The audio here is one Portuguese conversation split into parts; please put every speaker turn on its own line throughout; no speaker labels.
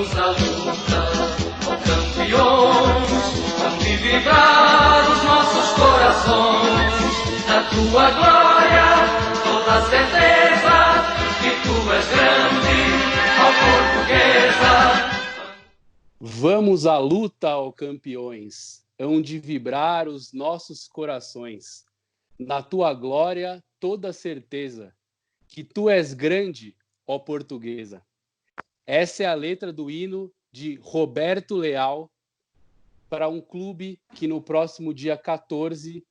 Vamos à luta, ó campeões, onde vibrar os nossos corações. Na tua glória, toda a certeza que tu és grande, ó portuguesa.
Vamos à luta, ó campeões, onde vibrar os nossos corações. Na tua glória, toda a certeza que tu és grande, ó portuguesa. Essa é a letra do hino de Roberto Leal para um clube que no próximo dia 14,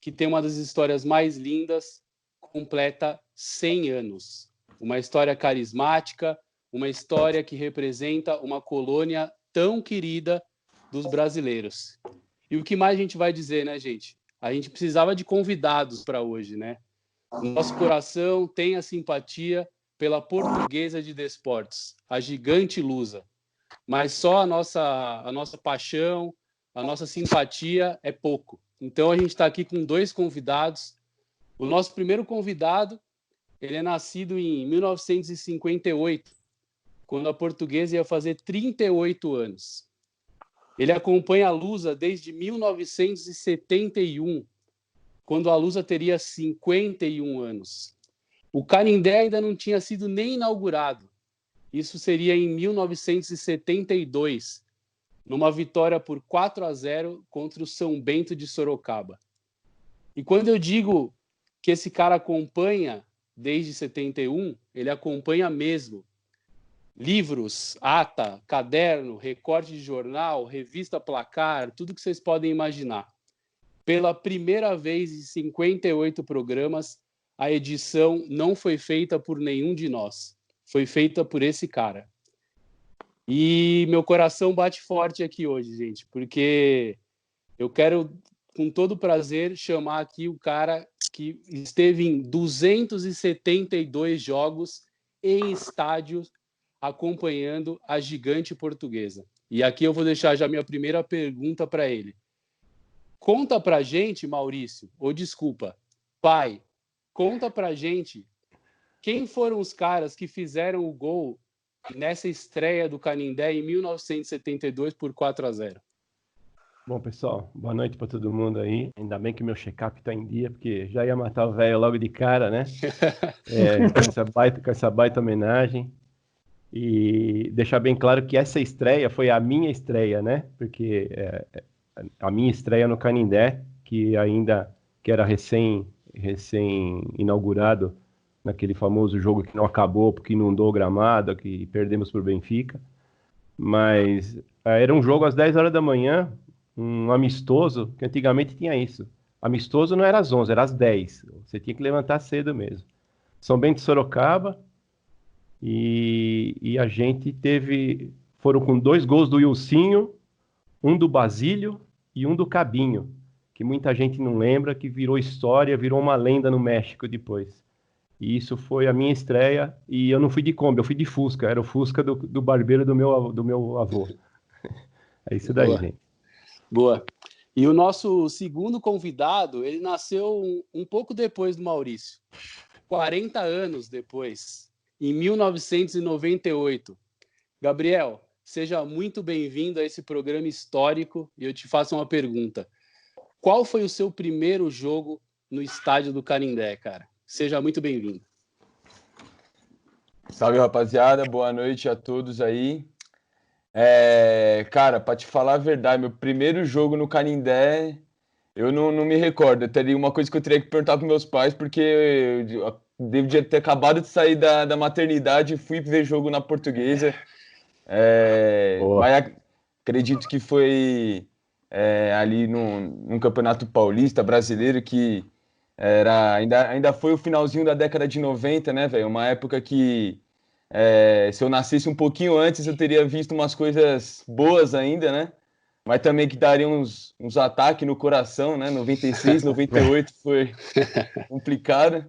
que tem uma das histórias mais lindas, completa 100 anos. Uma história carismática, uma história que representa uma colônia tão querida dos brasileiros. E o que mais a gente vai dizer, né, gente? A gente precisava de convidados para hoje, né? O nosso coração tem a simpatia pela Portuguesa de Desportos, a gigante lusa. Mas só a nossa paixão, a nossa simpatia é pouco. Então a gente está aqui com dois convidados. O nosso primeiro convidado, ele é nascido em 1958, quando a Portuguesa ia fazer 38 anos. Ele acompanha a Lusa desde 1971, quando a Lusa teria 51 anos. O Canindé ainda não tinha sido nem inaugurado. Isso seria em 1972, numa vitória por 4-0 contra o São Bento de Sorocaba. E quando eu digo que esse cara acompanha desde 71, ele acompanha mesmo. Livros, ata, caderno, recorte de jornal, revista Placar, tudo que vocês podem imaginar. Pela primeira vez em 58 programas, a edição não foi feita por nenhum de nós. Foi feita por esse cara. E meu coração bate forte aqui hoje, gente, porque eu quero, com todo prazer, chamar aqui o cara que esteve em 272 jogos em estádios acompanhando a gigante portuguesa. E aqui eu vou deixar já minha primeira pergunta para ele. Conta pra gente, Maurício, ou desculpa, pai, conta pra gente quem foram os caras que fizeram o gol nessa estreia do Canindé em 1972 por 4-0.
Bom, pessoal, boa noite para todo mundo aí. Ainda bem que meu check-up tá em dia, porque já ia matar o velho logo de cara, né? Com essa baita homenagem. E deixar bem claro que essa estreia foi a minha estreia, né? Porque a minha estreia no Canindé, que era recém-inaugurado naquele famoso jogo que não acabou porque inundou o gramado, que perdemos por Benfica. Mas era um jogo às 10 horas da manhã, um amistoso, que antigamente tinha isso. Amistoso não era às 11, era às 10. Você tinha que levantar cedo mesmo. São Bento de Sorocaba, e a gente foram com 2 gols do Ilcinho, um do Basílio e um do Cabinho, que muita gente não lembra, que virou história, virou uma lenda no México depois. E isso foi a minha estreia, e eu não fui de Kombi, eu fui de Fusca, era o Fusca do barbeiro do meu avô. É isso daí,
Boa.
gente.
Boa. E o nosso segundo convidado, ele nasceu um pouco depois do Maurício, 40 anos depois, em 1998. Gabriel, seja muito bem-vindo a esse programa histórico, e eu te faço uma pergunta. Qual foi o seu primeiro jogo no estádio do Canindé, cara? Seja muito bem-vindo.
Salve, rapaziada. Boa noite a todos aí. Cara, pra te falar a verdade, meu primeiro jogo no Canindé, eu não me recordo. Eu teria uma coisa que eu teria que perguntar pros meus pais, porque eu devia ter acabado de sair da maternidade e fui ver jogo na Portuguesa. Mas acredito que foi ali num Campeonato Paulista brasileiro, que ainda foi o finalzinho da década de 90, né, velho? Uma época que se eu nascesse um pouquinho antes, eu teria visto umas coisas boas ainda, né? Mas também que daria uns ataques no coração, né? 96, 98 foi complicado.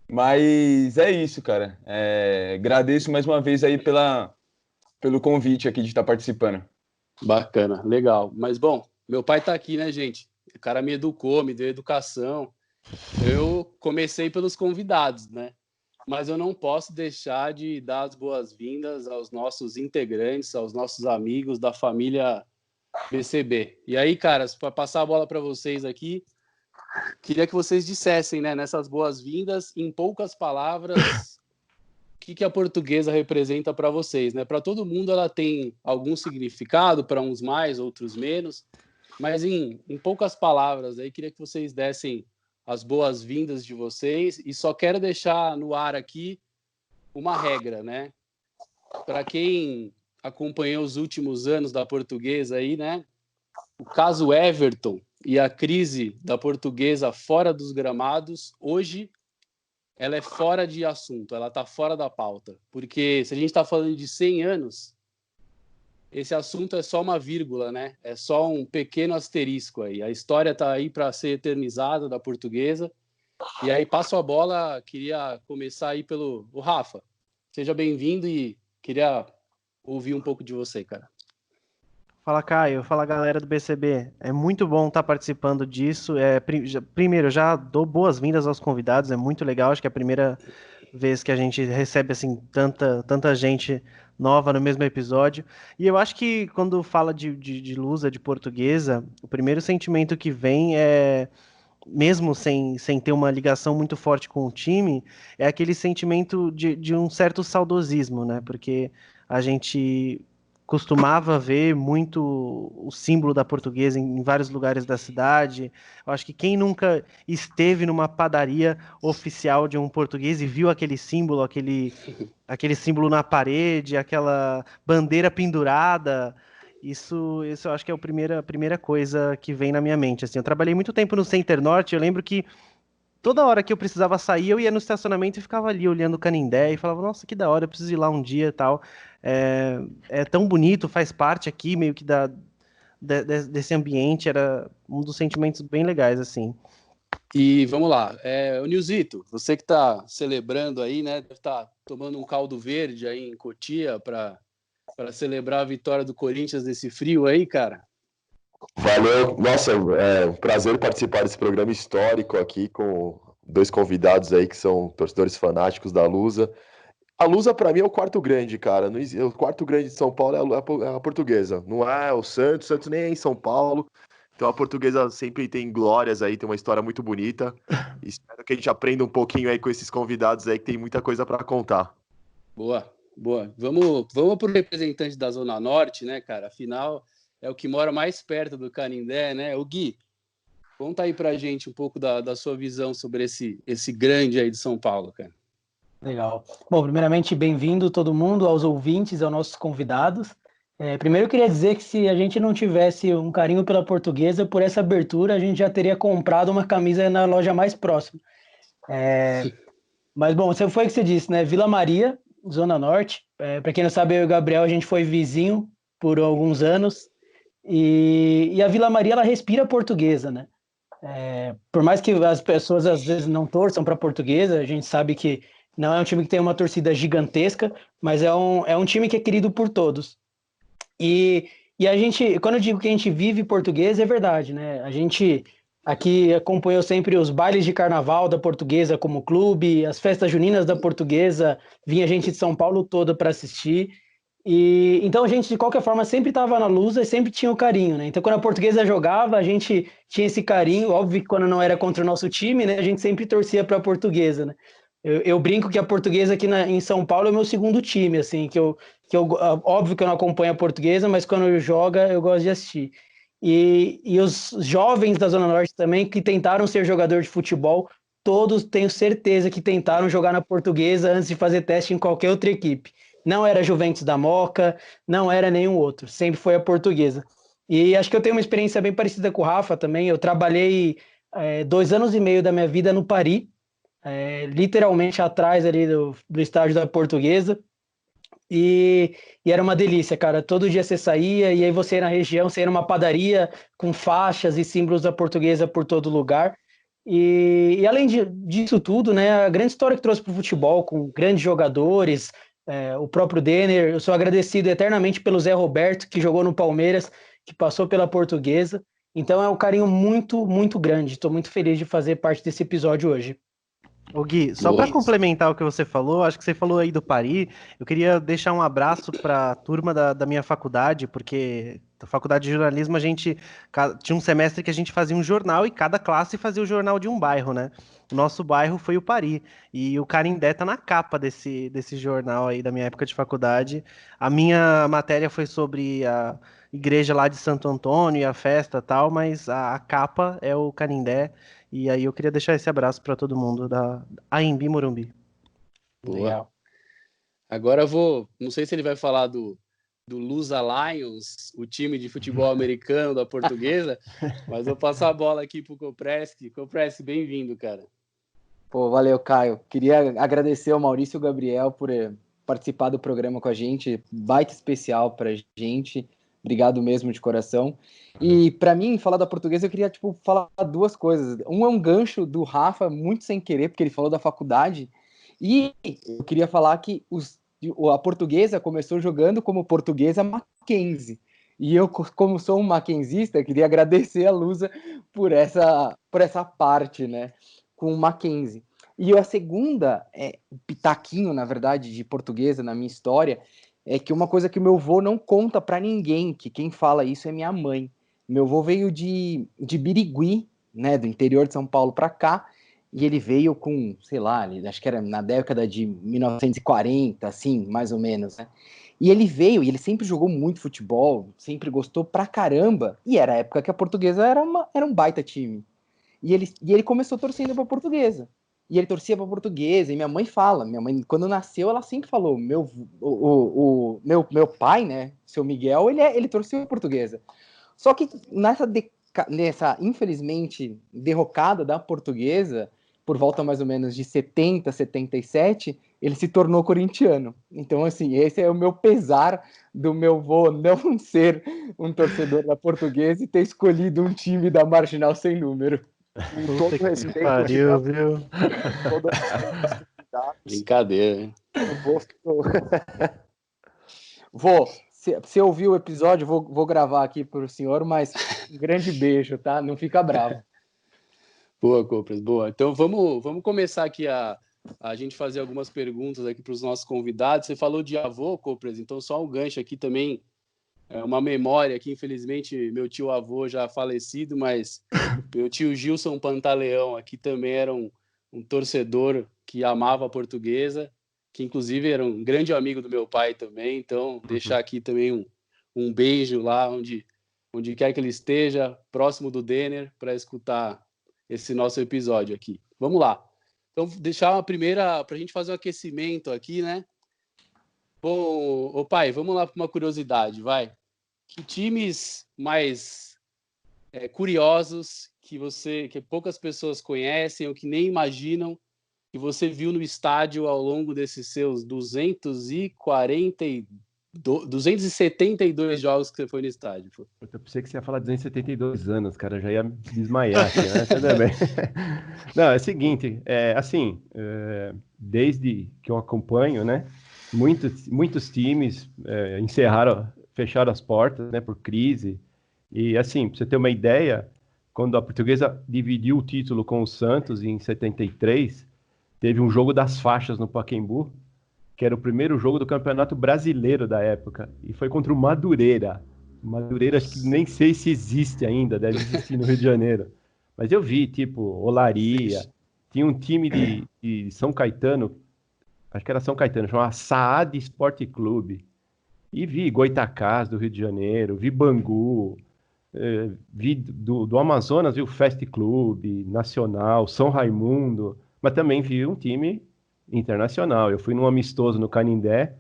Mas é isso, cara. Agradeço mais uma vez aí pelo convite aqui de estar participando.
Bacana, legal. Mas, bom, meu pai tá aqui, né, gente? O cara me educou, me deu educação. Eu comecei pelos convidados, né? mas eu não posso deixar de dar as boas-vindas aos nossos integrantes, aos nossos amigos da família BCB. E aí, caras, para passar a bola para vocês aqui, queria que vocês dissessem, né, nessas boas-vindas, em poucas palavras, o que a Portuguesa representa para vocês, né? Para todo mundo ela tem algum significado, para uns mais, outros menos, mas em poucas palavras, aí queria que vocês dessem as boas-vindas de vocês, e só quero deixar no ar aqui uma regra, né? Para quem acompanhou os últimos anos da Portuguesa aí, né? O caso Everton e a crise da Portuguesa fora dos gramados, hoje ela é fora de assunto, ela está fora da pauta. Porque se a gente está falando de 100 anos, esse assunto é só uma vírgula, né? É só um pequeno asterisco aí. A história está aí para ser eternizada da Portuguesa. E aí passo a bola, queria começar aí pelo Rafa. Seja bem-vindo e queria ouvir um pouco de você, cara.
Fala, Caio. Fala, galera do BCB. É muito bom estar participando disso. Primeiro, já dou boas-vindas aos convidados. É muito legal. Acho que é a primeira vez que a gente recebe assim tanta gente nova no mesmo episódio. E eu acho que quando fala de Lusa, de Portuguesa, o primeiro sentimento que vem é, mesmo sem ter uma ligação muito forte com o time, é aquele sentimento de um certo saudosismo, né? Porque a gente costumava ver muito o símbolo da Portuguesa em vários lugares da cidade. Eu acho que quem nunca esteve numa padaria oficial de um português e viu aquele símbolo, aquele símbolo na parede, aquela bandeira pendurada, isso eu acho que é a primeira coisa que vem na minha mente. Assim, eu trabalhei muito tempo no Center Norte, eu lembro que toda hora que eu precisava sair, eu ia no estacionamento e ficava ali olhando o Canindé e falava, nossa, que da hora, eu preciso ir lá um dia e tal. É tão bonito, faz parte aqui meio que desse ambiente, era um dos sentimentos bem legais, assim.
E vamos lá, o Nilzito, você que está celebrando aí, né, deve estar tomando um caldo verde aí em Cotia para celebrar a vitória do Corinthians nesse frio aí, cara.
Valeu, nossa, é um prazer participar desse programa histórico aqui com dois convidados aí que são torcedores fanáticos da Lusa. A Lusa para mim é o quarto grande, cara. O quarto grande de São Paulo é a Portuguesa, não é o Santos nem é em São Paulo. Então a Portuguesa sempre tem glórias aí, tem uma história muito bonita. Espero que a gente aprenda um pouquinho aí com esses convidados aí que tem muita coisa para contar.
Boa. Vamos pro representante da Zona Norte, né, cara? Afinal, é o que mora mais perto do Canindé, né? O Gui, conta aí pra gente um pouco da sua visão sobre esse grande aí de São Paulo, cara.
Legal. Bom, primeiramente, bem-vindo todo mundo, aos ouvintes, aos nossos convidados. Primeiro eu queria dizer que se a gente não tivesse um carinho pela Portuguesa, por essa abertura, a gente já teria comprado uma camisa na loja mais próxima. Mas, bom, foi o que você disse, né? Vila Maria, Zona Norte. Para quem não sabe, eu e o Gabriel, a gente foi vizinho por alguns anos. E a Vila Maria, ela respira Portuguesa, né? Por mais que as pessoas, às vezes, não torçam para a Portuguesa, a gente sabe que não é um time que tem uma torcida gigantesca, mas é um time que é querido por todos. E a gente, quando eu digo que a gente vive Portuguesa, é verdade, né? A gente aqui acompanhou sempre os bailes de carnaval da Portuguesa como clube, as festas juninas da Portuguesa, vinha gente de São Paulo toda para assistir. E então a gente, de qualquer forma, sempre estava na Lusa e sempre tinha o carinho, né? Então, quando a Portuguesa jogava, a gente tinha esse carinho. Óbvio que quando não era contra o nosso time, né? A gente sempre torcia para a Portuguesa, né? Eu brinco que a Portuguesa aqui em São Paulo é o meu segundo time, assim, óbvio que eu não acompanho a Portuguesa, mas quando joga eu gosto de assistir. E os jovens da Zona Norte também, que tentaram ser jogador de futebol, todos tenho certeza que tentaram jogar na Portuguesa antes de fazer teste em qualquer outra equipe. Não era Juventus da Moca, não era nenhum outro, sempre foi a Portuguesa. E acho que eu tenho uma experiência bem parecida com o Rafa também. Eu trabalhei 2 anos e meio da minha vida no Paris, literalmente atrás ali do estádio da Portuguesa, e era uma delícia, cara. Todo dia você saía e aí você ia na região, você ia numa padaria com faixas e símbolos da Portuguesa por todo lugar. E além disso tudo, né, a grande história que trouxe para o futebol, com grandes jogadores, o próprio Denner. Eu sou agradecido eternamente pelo Zé Roberto, que jogou no Palmeiras, que passou pela Portuguesa. Então é um carinho muito, muito grande. Estou muito feliz de fazer parte desse episódio hoje.
Ô Gui, só para complementar o que você falou, acho que você falou aí do Paris, eu queria deixar um abraço para a turma da minha faculdade, porque na faculdade de jornalismo a gente tinha um semestre que a gente fazia um jornal e cada classe fazia o jornal de um bairro, né? O nosso bairro foi o Paris, e o Canindé tá na capa desse jornal aí da minha época de faculdade. A minha matéria foi sobre a igreja lá de Santo Antônio e a festa e tal, mas a capa é o Canindé. E aí eu queria deixar esse abraço para todo mundo da AMB Morumbi.
Legal. Agora eu vou, não sei se ele vai falar do Lusa Lions, o time de futebol americano da Portuguesa, mas vou passar a bola aqui pro Kopreski. Kopreski, bem-vindo, cara.
Pô, valeu, Caio. Queria agradecer ao Maurício e ao Gabriel por participar do programa com a gente, baita especial pra gente. Obrigado mesmo de coração. E para mim, falar da Portuguesa, eu queria falar duas coisas. Um é um gancho do Rafa, muito sem querer, porque ele falou da faculdade. E eu queria falar que a Portuguesa começou jogando como Portuguesa Mackenzie. E eu, como sou um mackenzista, queria agradecer a Lusa por essa parte, né, com o Mackenzie. E a segunda, pitaquinho, na verdade, de Portuguesa na minha história, é que uma coisa que o meu avô não conta para ninguém, que quem fala isso é minha mãe. Meu avô veio de Birigui, né, do interior de São Paulo para cá, e ele veio com, sei lá, acho que era na década de 1940, assim, mais ou menos, né? E ele veio, e ele sempre jogou muito futebol, sempre gostou pra caramba, e era a época que a Portuguesa era um baita time. E ele começou torcendo pra Portuguesa. E ele torcia pra Portuguesa, e minha mãe, quando nasceu, ela sempre falou, meu pai, né, seu Miguel, ele torceu pra Portuguesa. Só que nessa, infelizmente, derrocada da Portuguesa, por volta mais ou menos de 70, 77, ele se tornou corintiano. Então, assim, esse é o meu pesar do meu avô não ser um torcedor da Portuguesa e ter escolhido um time da Marginal sem número.
Com todo respeito, pariu, viu?
Brincadeira, hein?
Se eu ouvir o episódio, vou gravar aqui pro senhor, mas um grande beijo, tá? Não fica bravo.
Boa, Copras, boa. Então vamos começar aqui a gente fazer algumas perguntas aqui para os nossos convidados. Você falou de avô, Copras, então só um gancho aqui também, uma memória que infelizmente meu tio avô já falecido, mas meu tio Gilson Pantaleão aqui também era um torcedor que amava a Portuguesa, que inclusive era um grande amigo do meu pai também, então deixar aqui também um beijo lá onde quer que ele esteja, próximo do Denner, para escutar esse nosso episódio aqui. Vamos lá. Então, deixar uma primeira, para a gente fazer um aquecimento aqui, né? Bom, ô pai, vamos lá para uma curiosidade, vai. Que times mais curiosos que poucas pessoas conhecem ou que nem imaginam que você viu no estádio ao longo desses seus 272 jogos que você foi no estádio? Pô.
Eu pensei que você ia falar 272 anos, cara, eu já ia desmaiar aqui, né? Tudo bem. Não, é o seguinte, desde que eu acompanho, né, muitos times fecharam as portas, né, por crise, e assim, pra você ter uma ideia, quando a Portuguesa dividiu o título com o Santos em 73, teve um jogo das faixas no Pacaembu, que era o primeiro jogo do Campeonato Brasileiro da época, e foi contra o Madureira. Madureira, acho que nem sei se existe ainda, deve existir no Rio de Janeiro. Mas eu vi, tipo, Olaria, tinha um time de São Caetano, acho que era São Caetano, chamava Saad Esporte Clube, e vi Goitacás do Rio de Janeiro, vi Bangu, vi do Amazonas, vi o Fest Clube, Nacional, São Raimundo, mas também vi um time internacional. Eu fui num amistoso no Canindé,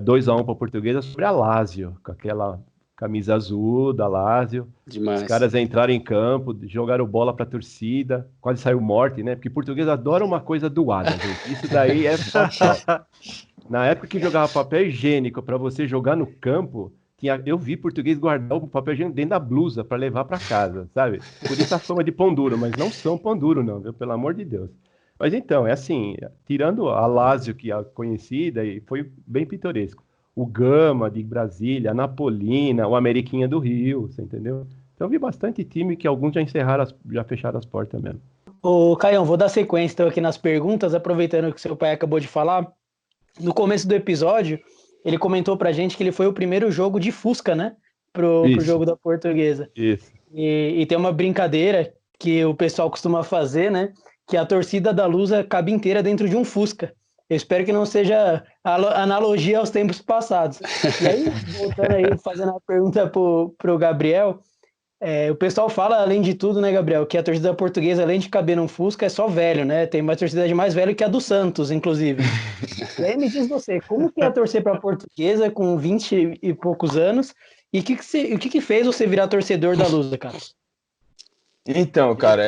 2-1 para a Portuguesa sobre a Lazio, com aquela camisa azul da Lazio.
Demais.
Os caras entraram em campo, jogaram bola para a torcida, quase saiu morte, né? Porque português adora uma coisa doada, gente. Isso daí é fatal. Na época que jogava papel higiênico para você jogar no campo, eu vi português guardar o papel higiênico dentro da blusa para levar para casa, sabe? Por isso a fama de pão duro, mas não são pão duro não, viu? Pelo amor de Deus. Mas então, é assim, tirando a Lazio, que é conhecida, e foi bem pitoresco. O Gama de Brasília, a Napolina, o Ameriquinha do Rio, você entendeu? Então vi bastante time que alguns já fecharam as portas mesmo.
Ô, Caião, vou dar sequência então aqui nas perguntas, aproveitando que seu pai acabou de falar. No começo do episódio, ele comentou pra gente que ele foi o primeiro jogo de Fusca, né? Pro
Isso.
jogo da Portuguesa.
Isso.
E tem uma brincadeira que o pessoal costuma fazer, né? Que a torcida da Lusa cabe inteira dentro de um Fusca. Eu espero que não seja analogia aos tempos passados. E aí, voltando aí, fazendo a pergunta pro Gabriel, o pessoal fala, além de tudo, né, Gabriel, que a torcida portuguesa, além de caber num Fusca, é só velho, né? Tem uma torcida de mais velho que a do Santos, inclusive. E aí me diz você, como que é torcer para a Portuguesa com 20 e poucos anos? E o que fez você virar torcedor da Lusa, cara?
Então, cara,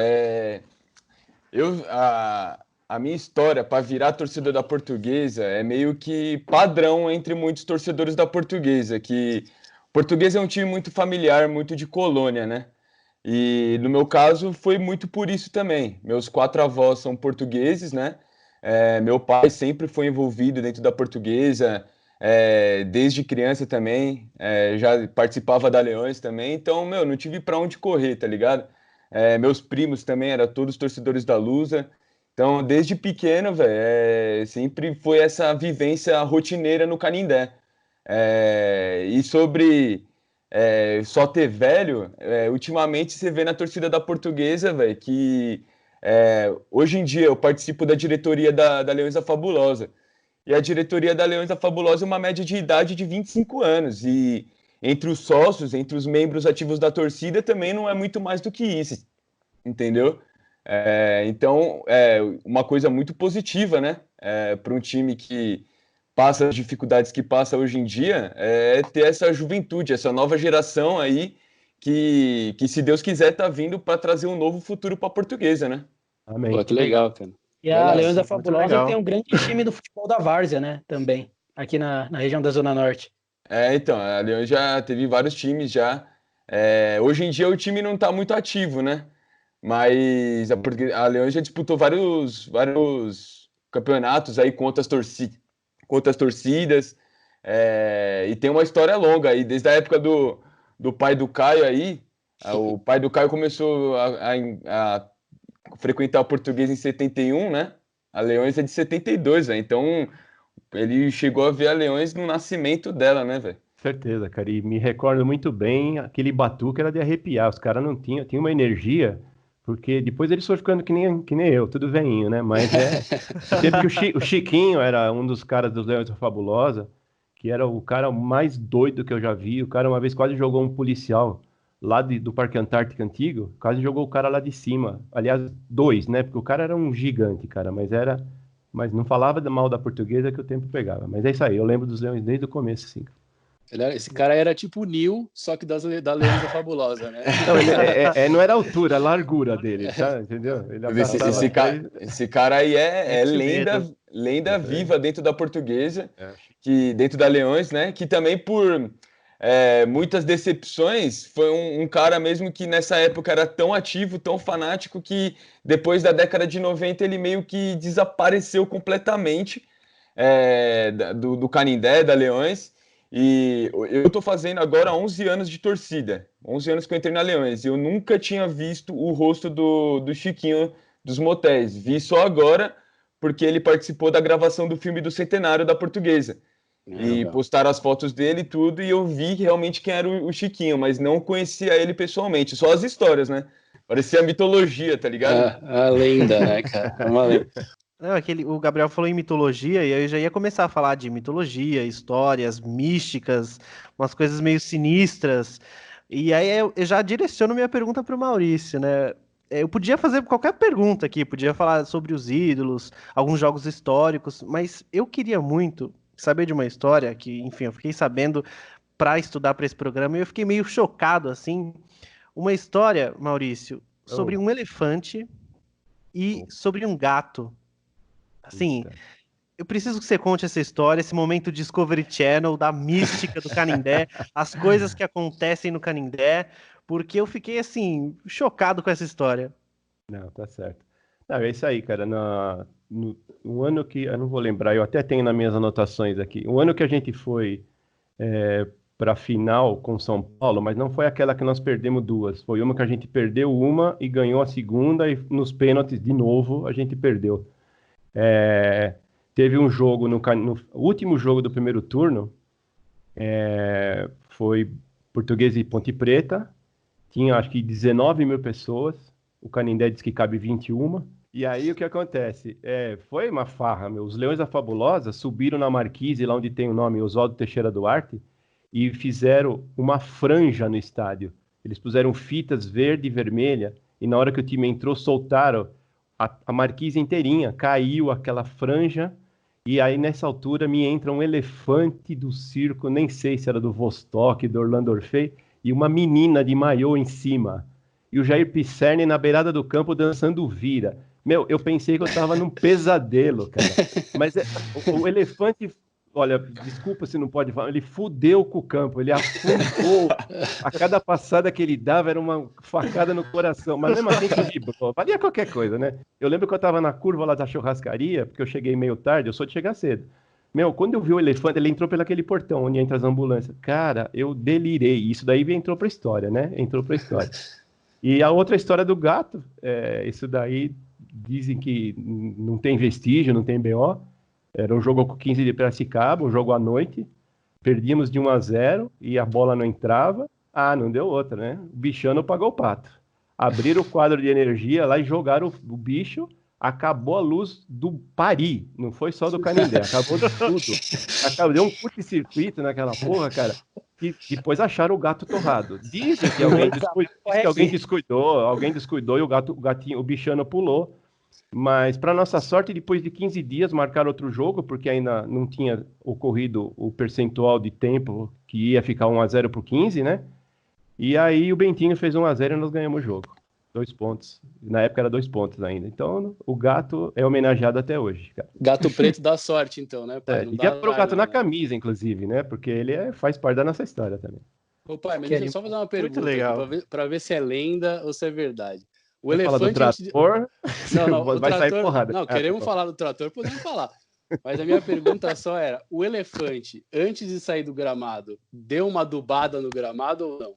a minha história para virar torcedor da Portuguesa é meio que padrão entre muitos torcedores da Portuguesa, que Portuguesa é um time muito familiar, muito de colônia, né? E no meu caso foi muito por isso também. Meus 4 avós são portugueses, né? Meu pai sempre foi envolvido dentro da Portuguesa, desde criança também, já participava da Leões também, então, não tive para onde correr, tá ligado? Meus primos também eram todos torcedores da Lusa, então, desde pequeno, velho, sempre foi essa vivência rotineira no Canindé. E sobre só ter velho, ultimamente você vê na torcida da Portuguesa, velho, que hoje em dia eu participo da diretoria da Leões da Fabulosa. E a diretoria da Leões da Fabulosa é uma média de idade de 25 anos. E entre os sócios, entre os membros ativos da torcida, também não é muito mais do que isso, entendeu? Então, uma coisa muito positiva, né? Para um time que passa as dificuldades que passa hoje em dia, ter essa juventude, essa nova geração aí, que se Deus quiser, tá vindo para trazer um novo futuro para a Portuguesa, né?
Amém.
Pô, que legal, cara.
E a Leões da
muito
Fabulosa
legal.
tem um grande time do futebol da Várzea, né? Também, aqui na região da Zona Norte.
Então, a Leões já teve vários times já. Hoje em dia o time não tá muito ativo, né? Mas a Leões já disputou vários campeonatos aí contra as torcidas. E tem uma história longa aí, desde a época do pai do Caio aí. O pai do Caio começou a frequentar o Português em 71, né? A Leões é de 72, velho. Então, ele chegou a ver a Leões no nascimento dela, né, velho?
Certeza, cara. E me recordo muito bem, aquele batuque era de arrepiar. Os caras não tinham uma energia, porque depois eles foram ficando que nem eu, tudo veinho, né? Mas sempre que o Chiquinho era um dos caras dos Leões da Fabulosa, que era o cara mais doido que eu já vi. O cara uma vez quase jogou um policial lá do Parque Antártico Antigo, quase jogou o cara lá de cima. Aliás, 2, né? Porque o cara era um gigante, cara, mas não falava mal da Portuguesa que o tempo pegava. Mas é isso aí, eu lembro dos Leões desde o começo, assim.
Esse cara era tipo o Nil, só que da Leões da Fabulosa, né?
Não, não era a altura, a largura dele, tá? Entendeu?
Esse cara aí é
medo.
lenda viva dentro da Portuguesa, que dentro da Leões, né? Que também por muitas decepções foi um cara mesmo que nessa época era tão ativo, tão fanático, que depois da década de 90 ele meio que desapareceu completamente do Canindé, da Leões. E eu tô fazendo agora 11 anos de torcida, 11 anos que eu entrei na Leões, e eu nunca tinha visto o rosto do Chiquinho dos Motéis, vi só agora porque ele participou da gravação do filme do Centenário da Portuguesa, e postaram as fotos dele e tudo, e eu vi realmente quem era o Chiquinho, mas não conhecia ele pessoalmente, só as histórias, né? Parecia mitologia, tá ligado?
A lenda, né, cara? É uma lenda.
Não, o Gabriel falou em mitologia e eu já ia começar a falar de mitologia, histórias místicas, umas coisas meio sinistras. E aí eu já direciono minha pergunta para o Maurício, né? Eu podia fazer qualquer pergunta aqui, podia falar sobre os ídolos, alguns jogos históricos, mas eu queria muito saber de uma história que, enfim, eu fiquei sabendo para estudar para esse programa e eu fiquei meio chocado, assim. Uma história, Maurício, sobre um elefante e sobre um gato. Assim, eu preciso que você conte essa história, esse momento Discovery Channel, da mística do Canindé, as coisas que acontecem no Canindé, porque eu fiquei, assim, chocado com essa história.
Não, tá certo. Não, é isso aí, cara. No ano que, eu não vou lembrar, eu até tenho nas minhas anotações aqui, o ano que a gente foi para a final com São Paulo, mas não foi aquela que nós perdemos duas. Foi uma que a gente perdeu uma e ganhou a segunda, e nos pênaltis, de novo, a gente perdeu. Teve um jogo, no último jogo do primeiro turno, foi Portuguesa e Ponte Preta, tinha acho que 19 mil pessoas, o Canindé disse que cabe 21, e aí o que acontece? Foi uma farra, meu. Os Leões da Fabulosa subiram na Marquise, lá onde tem o nome Oswaldo Teixeira Duarte, e fizeram uma franja no estádio. Eles puseram fitas verde e vermelha, e na hora que o time entrou, soltaram a Marquise inteirinha, caiu aquela franja, e aí nessa altura me entra um elefante do circo, nem sei se era do Vostok, do Orlando Orfei, e uma menina de maiô em cima. E o Jair Pisserni na beirada do campo dançando vira. Meu, eu pensei que eu tava num pesadelo, cara. Mas o elefante... Olha, desculpa se não pode falar, ele fudeu com o campo, ele afundou. A cada passada que ele dava era uma facada no coração, mas mesmo assim ele vibrou. Valia qualquer coisa, né? Eu lembro que eu tava na curva lá da churrascaria, porque eu cheguei meio tarde, eu sou de chegar cedo. Meu, quando eu vi o elefante, ele entrou pelo aquele portão onde entra as ambulâncias. Cara, eu delirei. Isso daí entrou pra história, né? Entrou pra história. E a outra história do gato, isso daí dizem que não tem vestígio, não tem BO. Era um jogo com 15 de Piracicaba, um jogo à noite. Perdíamos de 1-0 e a bola não entrava. Ah, não deu outra, né? O bichano pagou o pato. Abriram o quadro de energia lá e jogaram o bicho. Acabou a luz do Pari. Não foi só do Canindé, acabou de tudo. Deu um curto-circuito naquela porra, cara. E depois acharam o gato torrado. Dizem que alguém descuidou e o bichano pulou. Mas, para nossa sorte, depois de 15 dias, marcaram outro jogo, porque ainda não tinha ocorrido o percentual de tempo que ia ficar 1-0 por 15, né? E aí o Bentinho fez 1-0 e nós ganhamos o jogo. 2 pontos. Na época era 2 pontos ainda. Então, o gato é homenageado até hoje, cara.
Gato preto dá sorte, então, né, pai?
Devia pôr o gato na camisa, inclusive, né? Porque ele faz parte da nossa história também.
Ô, pai, mas deixa eu só fazer uma pergunta para ver se é lenda ou se é verdade. O
elefante... Fala do trator,
não,
vai
trator...
sair porrada.
Não, queremos falar do trator, podemos falar. Mas a minha pergunta só era, o elefante, antes de sair do gramado, deu uma adubada no gramado ou não?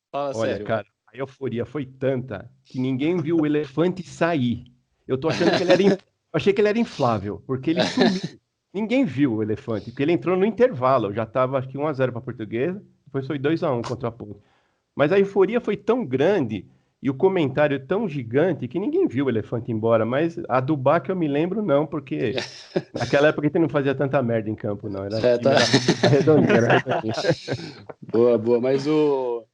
Fala
Olha,
sério.
Cara, a euforia foi tanta que ninguém viu o elefante sair. Eu tô achando que ele era... achei que ele era inflável, porque ele sumiu. Ninguém viu o elefante, porque ele entrou no intervalo. Já tava, acho que 1-0 para a Portuguesa, depois foi 2-1 contra a Ponte. Mas a euforia foi tão grande... E o comentário tão gigante que ninguém viu o elefante embora, mas a do Bach eu me lembro não, porque naquela época a gente não fazia tanta merda em campo, não. Era redondinho.
Boa, mas eu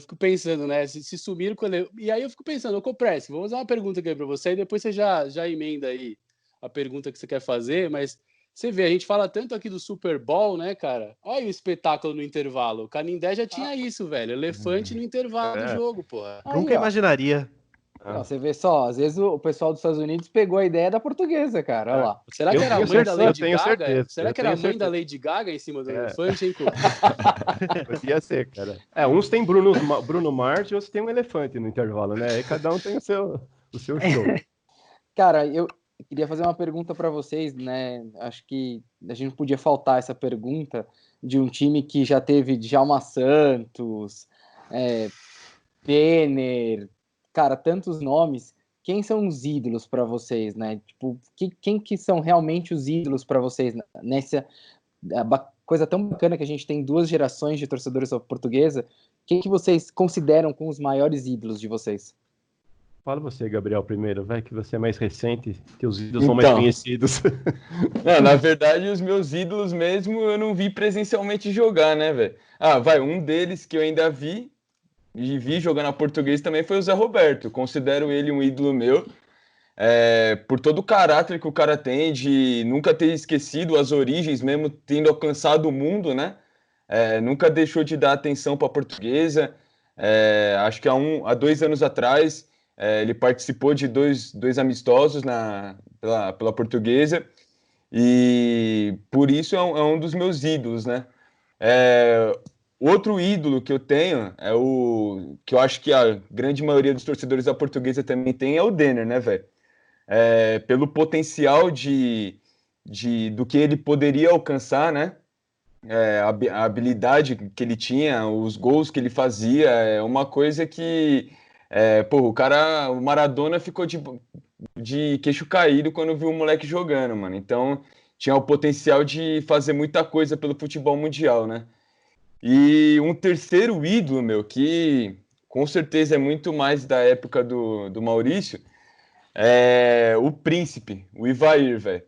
fico pensando, né, se sumiram com ele... E aí eu fico pensando, Copresse, vou fazer uma pergunta aqui para você, e depois você já emenda aí a pergunta que você quer fazer, mas você vê, a gente fala tanto aqui do Super Bowl, né, cara? Olha o espetáculo no intervalo. O Canindé já tinha isso, velho. Elefante no intervalo do jogo, porra.
Nunca imaginaria.
Você vê só, às vezes o pessoal dos Estados Unidos pegou a ideia da Portuguesa, cara. Olha lá.
Será que era a mãe da Lady Gaga?
Certeza.
Será que era a mãe da Lady Gaga em cima do elefante, hein, Cu?
Podia ser, cara. Uns tem Bruno Mars e outros tem um elefante no intervalo, né? Aí cada um tem o seu show.
Cara, eu queria fazer uma pergunta para vocês, né? Acho que a gente não podia faltar essa pergunta de um time que já teve Djalma Santos, Penner, cara, tantos nomes. Quem são os ídolos para vocês, né? Tipo, quem que são realmente os ídolos para vocês nessa coisa tão bacana que a gente tem 2 gerações de torcedores portuguesa? Quem que vocês consideram como os maiores ídolos de vocês?
Fala você, Gabriel, primeiro, vai, que você é mais recente, teus ídolos são mais conhecidos.
Não, na verdade, os meus ídolos mesmo eu não vi presencialmente jogar, né, velho? Um deles que eu ainda vi jogar na Portuguesa também foi o Zé Roberto. Considero ele um ídolo meu, por todo o caráter que o cara tem, de nunca ter esquecido as origens, mesmo tendo alcançado o mundo, né? Nunca deixou de dar atenção para a Portuguesa. Acho que há 2 anos atrás... ele participou de dois amistosos pela Portuguesa e por isso é um dos meus ídolos, né? Outro ídolo que eu tenho é o que eu acho que a grande maioria dos torcedores da Portuguesa também tem, é o Denner, né, velho? Pelo potencial do que ele poderia alcançar, né? a habilidade que ele tinha, os gols que ele fazia, é uma coisa que, o Maradona ficou de queixo caído quando viu o moleque jogando, mano. Então, tinha o potencial de fazer muita coisa pelo futebol mundial, né? E um terceiro ídolo, meu, que com certeza é muito mais da época do Maurício, é o Príncipe, o Ivair, velho.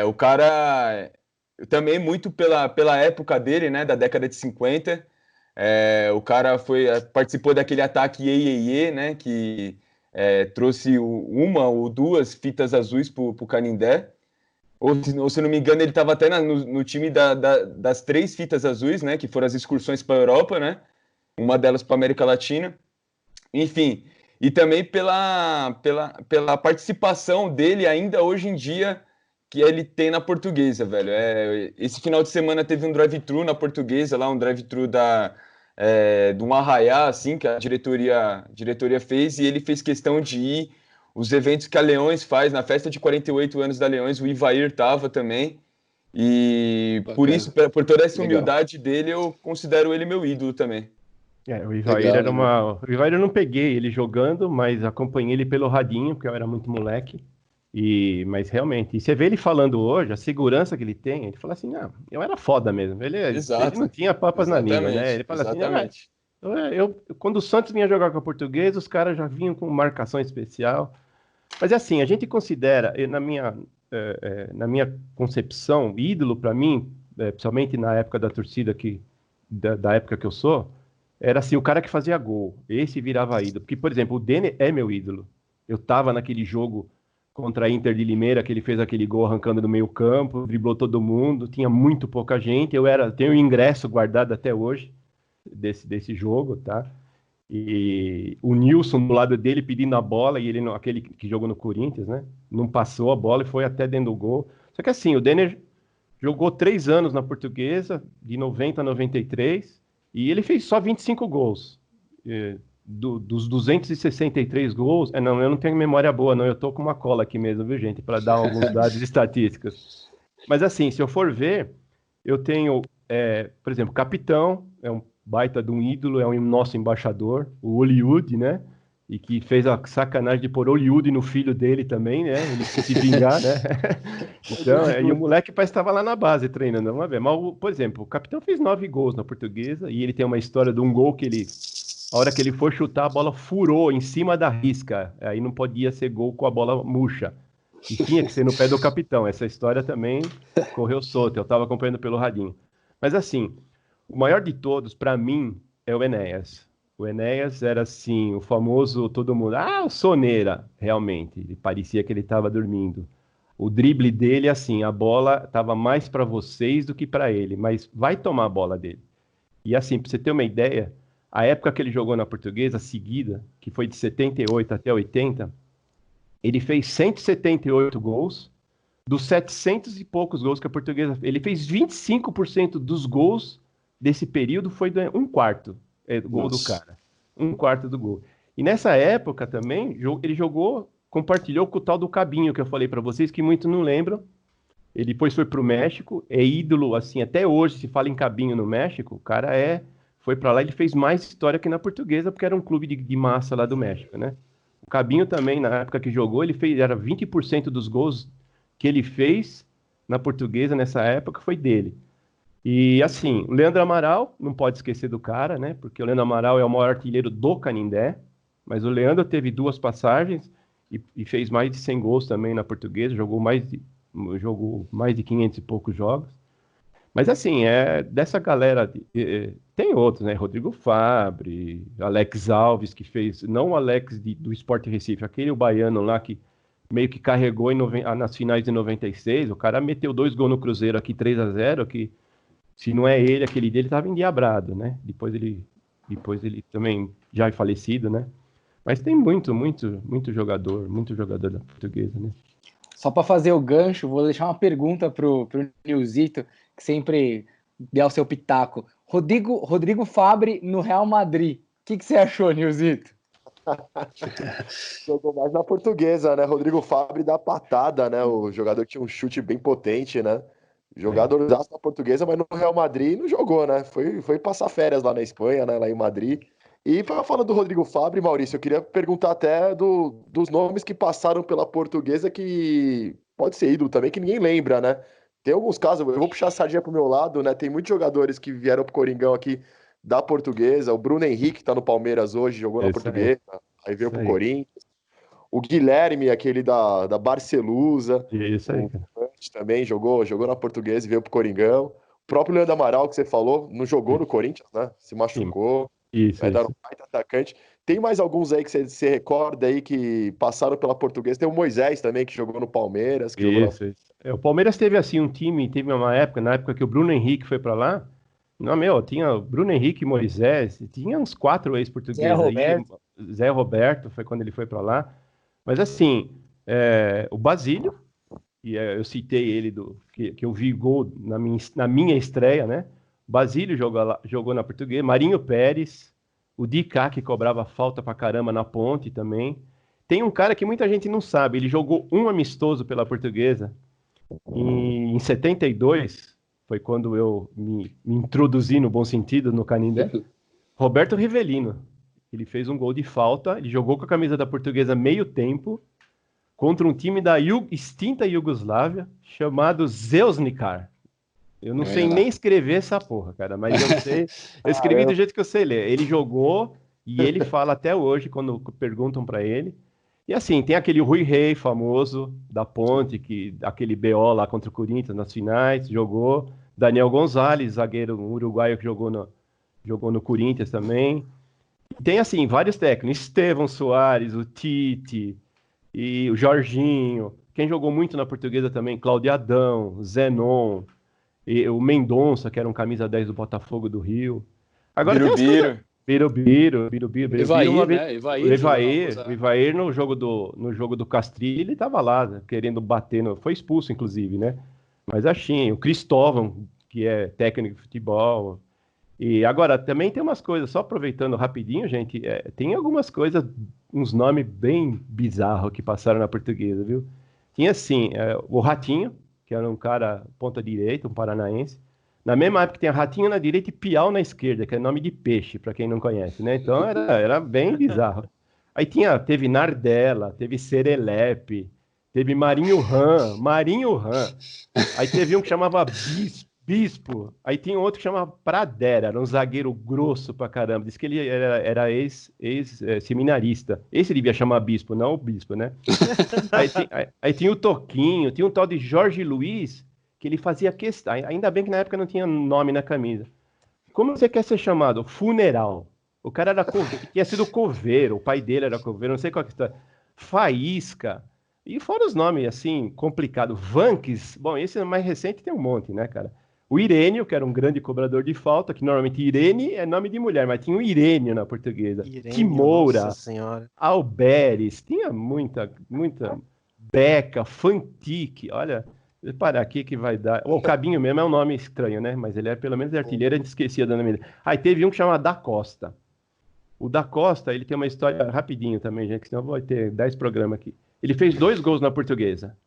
O cara, também muito pela época dele, né, da década de 50. O cara participou daquele ataque Iê, né, que trouxe uma ou duas fitas azuis pro Canindé. Ou se não me engano, ele estava até no time das 3 fitas azuis, né, que foram as excursões para a Europa, né, uma delas para a América Latina. Enfim, e também pela participação dele ainda hoje em dia que ele tem na Portuguesa, velho. Esse final de semana teve um drive-thru na Portuguesa, lá um drive-thru de um arraiá, assim, que a diretoria fez, e ele fez questão de ir. Os eventos que a Leões faz, na festa de 48 anos da Leões, o Ivair tava também. E
Bacana.
por isso, por toda essa
Legal.
humildade dele, eu considero ele meu ídolo também.
O Ivair
Legal,
era uma. O Ivair eu não peguei ele jogando, mas acompanhei ele pelo radinho, porque eu era muito moleque. Mas realmente, e você vê ele falando hoje, a segurança que ele tem, ele fala assim, não, eu era foda mesmo. Ele
Exato.
não tinha papas na língua, né? Ele fala
Exatamente.
assim, quando o Santos vinha jogar com a Portuguesa, os caras já vinham com marcação especial. Mas é assim, a gente considera, na minha concepção, ídolo para mim, principalmente na época da torcida da época que eu sou, era assim, o cara que fazia gol. Esse virava ídolo. Porque, por exemplo, o Dene é meu ídolo. Eu tava naquele jogo contra a Inter de Limeira, que ele fez aquele gol arrancando do meio campo, driblou todo mundo, tinha muito pouca gente. Tenho o ingresso guardado até hoje desse jogo, tá? E o Nilson do lado dele pedindo a bola, e ele, aquele que jogou no Corinthians, né? Não passou a bola e foi até dentro do gol. Só que assim, o Denner jogou 3 anos na Portuguesa, de 90 a 93, e ele fez só 25 gols. Dos 263 gols... Não, eu não tenho memória boa, não. Eu tô com uma cola aqui mesmo, viu, gente? Para dar alguns dados estatísticos. Mas assim, se eu for ver, eu tenho, por exemplo, capitão, é um baita de um ídolo, é um nosso embaixador, o Hollywood, né? E que fez a sacanagem de pôr Hollywood no filho dele também, né? Ele quis se vingar, né? Então, e o moleque parece que estava lá na base treinando, vamos ver. Mas, por exemplo, o capitão fez 9 gols na Portuguesa e ele tem uma história de um gol que a hora que ele for chutar, a bola furou em cima da risca. Aí não podia ser gol com a bola murcha. E tinha que ser no pé do capitão. Essa história também correu solta. Eu estava acompanhando pelo radinho. Mas assim, o maior de todos, para mim, é o Enéas. O Enéas era assim, o famoso todo mundo, o soneira, realmente. Ele parecia que ele estava dormindo. O drible dele, assim, a bola estava mais para vocês do que para ele, mas vai tomar a bola dele. E assim, para você ter uma ideia, a época que ele jogou na Portuguesa, seguida, que foi de 78 até 80, ele fez 178 gols, dos 700 e poucos gols que a Portuguesa... Ele fez 25% dos gols desse período, foi um quarto do gol do cara. Um quarto do gol. E nessa época também, ele compartilhou com o tal do Cabinho, que eu falei para vocês, que muitos não lembram. Ele depois foi para o México, é ídolo, assim, até hoje, se fala em Cabinho no México, o cara foi para lá, ele fez mais história que na Portuguesa, porque era um clube de massa lá do México, né? O Cabinho também, na época que jogou, era 20% dos gols que ele fez na Portuguesa nessa época foi dele. E assim, o Leandro Amaral, não pode esquecer do cara, né? Porque o Leandro Amaral é o maior artilheiro do Canindé, mas o Leandro teve 2 passagens e fez mais de 100 gols também na Portuguesa, jogou mais de 500 e poucos jogos. Mas assim, dessa galera, tem outros, né? Rodrigo Fabre, Alex Alves, que fez, não o Alex do Sport Recife, aquele o baiano lá que meio que carregou nas finais de 96, o cara meteu 2 gols no Cruzeiro aqui, 3-0, que se não é ele, aquele dele estava endiabrado, né? Depois ele também já é falecido, né? Mas tem muito jogador da Portuguesa, né?
Só para fazer o gancho, vou deixar uma pergunta pro Nilzito, que sempre dá o seu pitaco. Rodrigo Fabre no Real Madrid. O que você achou, Nilzito?
Jogou mais na Portuguesa, né? Rodrigo Fabre dá patada, né? O jogador tinha um chute bem potente, né? Jogador da Portuguesa, mas no Real Madrid não jogou, né? Foi passar férias lá na Espanha, né? Lá em Madrid. E falando do Rodrigo Fabri, Maurício, eu queria perguntar até dos nomes que passaram pela Portuguesa que pode ser ídolo também, que ninguém lembra, né? Tem alguns casos, eu vou puxar a sardinha pro meu lado, né? Tem muitos jogadores que vieram pro Coringão aqui da Portuguesa. O Bruno Henrique tá no Palmeiras hoje, jogou na Portuguesa, aí veio pro Corinthians. O Guilherme, aquele da Barcelusa.
Isso aí, cara.
O Fante também jogou na Portuguesa e veio pro Coringão. O próprio Leandro Amaral, que você falou, não jogou no Corinthians, né? Se machucou.
Isso.
Vai dar um baita atacante. Tem mais alguns aí que você recorda aí que passaram pela Portuguesa? Tem o Moisés também, que jogou no Palmeiras. Que
Isso. O Palmeiras teve assim um time, teve uma época, na época que o Bruno Henrique foi pra lá. Não, tinha o Bruno Henrique, Moisés, tinha uns 4 ex-portugueses aí. Zé Roberto foi quando ele foi pra lá. Mas assim, o Basílio, e eu citei ele, que eu vi gol na minha estreia, né? Basílio jogou na Portuguesa, Marinho Pérez, o Dicá, que cobrava falta pra caramba na Ponte também. Tem um cara que muita gente não sabe, ele jogou um amistoso pela Portuguesa em 72, foi quando eu me introduzi no bom sentido no Canindé. Roberto Rivelino, ele fez um gol de falta, ele jogou com a camisa da Portuguesa meio tempo contra um time da extinta Iugoslávia chamado Zeusnikar. Eu não sei nem escrever essa porra, cara, mas eu sei. Eu escrevi do jeito que eu sei ler. Ele jogou e ele fala até hoje, quando perguntam pra ele. E assim, tem aquele Rui Rei famoso da Ponte, aquele BO lá contra o Corinthians nas finais, jogou. Daniel Gonzalez, zagueiro uruguaio que jogou no Corinthians também. Tem assim, vários técnicos. Estevão Soares, o Tite e o Jorginho. Quem jogou muito na Portuguesa também, Cláudio Adão, Zenon. E o Mendonça, que era um camisa 10 do Botafogo do Rio. Agora Birubiru. Evair no jogo do Castrilli, ele tava lá, né, querendo bater, foi expulso inclusive, né? Mas assim, o Cristóvão, que é técnico de futebol. E agora, também tem umas coisas, só aproveitando rapidinho, gente, tem algumas coisas, uns nomes bem bizarros que passaram na Portuguesa, viu? Tinha assim, o Ratinho, que era um cara ponta-direita, um paranaense. Na mesma época tinha Ratinho na direita e Piau na esquerda, que é nome de peixe, para quem não conhece, né? Então era bem bizarro. Aí teve Nardella, teve Serelepe, teve Marinho Ram. Aí teve um que chamava Bispo. Aí tinha outro que chamava Pradera, era um zagueiro grosso pra caramba. Diz que ele era ex-seminarista. Esse devia chamar Bispo, não o Bispo, né? Aí tinha o Toquinho, tinha um tal de Jorge Luiz, que ele fazia questão. Ainda bem que na época não tinha nome na camisa. Como você quer ser chamado? Funeral. O cara era tinha sido coveiro, o pai dele era coveiro, não sei qual que é a história. Faísca. E fora os nomes, assim, complicados. Vanques. Bom, esse mais recente tem um monte, né, cara? O Irênio, que era um grande cobrador de falta, que normalmente Irene é nome de mulher, mas tinha o Irênio na portuguesa. Timoura, Alberes, tinha muita Beca, Fantique, olha, vou parar aqui que vai dar. O Cabinho mesmo é um nome estranho, né? Mas ele pelo menos artilheiro, a gente esquecia do nome dele. Aí teve um que chama Da Costa. O Da Costa, ele tem uma história rapidinho também, gente, que senão vai ter 10 programas aqui. Ele fez 2 gols na portuguesa.